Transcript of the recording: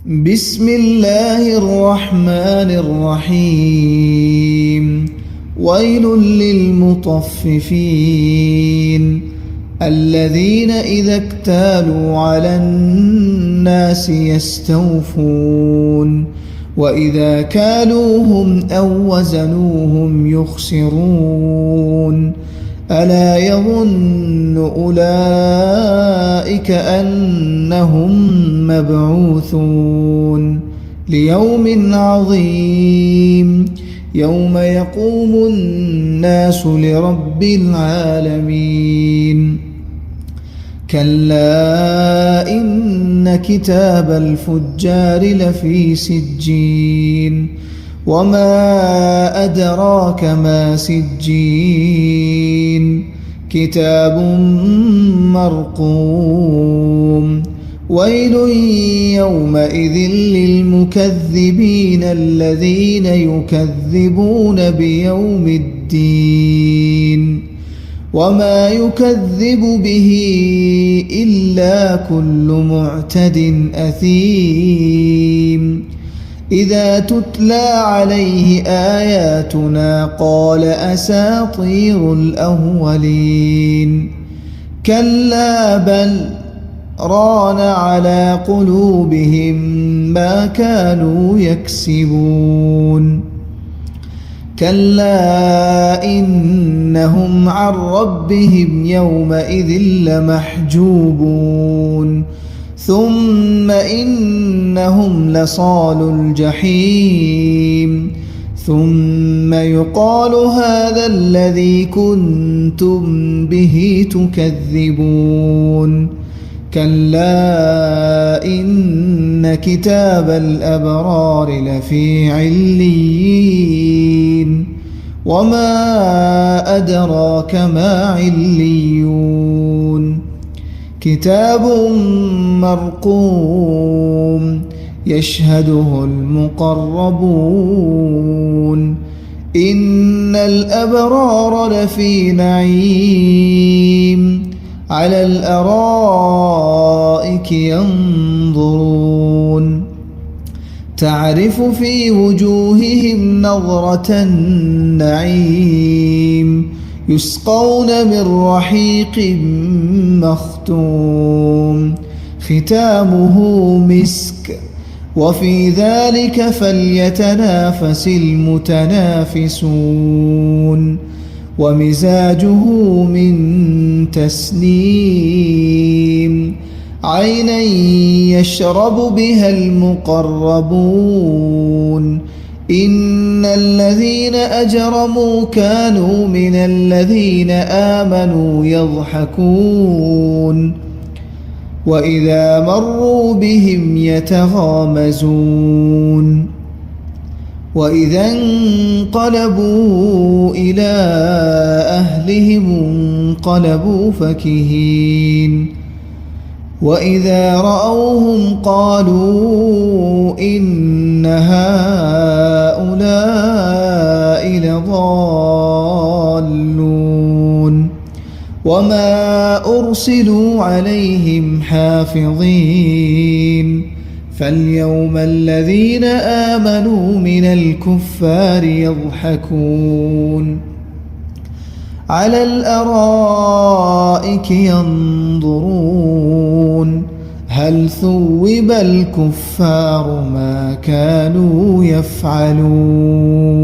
بسم الله الرحمن الرحيم. ويل للمطففين الذين إذا اكتالوا على الناس يستوفون وإذا كالوهم أو وزنوهم يخسرون ألا يظن أولئك أنهم مبعوثون ليوم عظيم يوم يقوم الناس لرب العالمين. كلا إن كتاب الفجار لفي سجين وما أدراك ما سجين كتاب مرقوم. ويل يومئذ للمكذبين الذين يكذبون بيوم الدين وما يكذب به إلا كل معتد أثيم إذا تتلى عليه آياتنا قال أساطير الأولين كلا بل ران على قلوبهم ما كانوا يكسبون. كلا إنهم عن ربهم يومئذ لمحجوبون ثم إنهم لصالو الجحيم ثم يقال هذا الذي كنتم به تكذبون. كلا إن كتاب الأبرار لفي عليين وما أدراك ما عليون كتاب مرقوم يشهده المقربون إن الأبرار لفي نعيم على الأرائك ينظرون تعرف في وجوههم نظرة النعيم يسقون من رحيق مختوم ختامه مسك وفي ذلك فليتنافس المتنافسون ومزاجه من تسنيم عينا يشرب بها المقربون إن الذين أجرموا كانوا من الذين آمنوا يضحكون وإذا مروا بهم يتغامزون وإذا انقلبوا إلى أهلهم انقلبوا فكهين وإذا رأوهم قالوا إن هؤلاء لضالون وما أرسلوا عليهم حافظين فاليوم الذين آمنوا من الكفار يضحكون على الأرائك ينظرون هل ثوب الكفار ما كانوا يفعلون.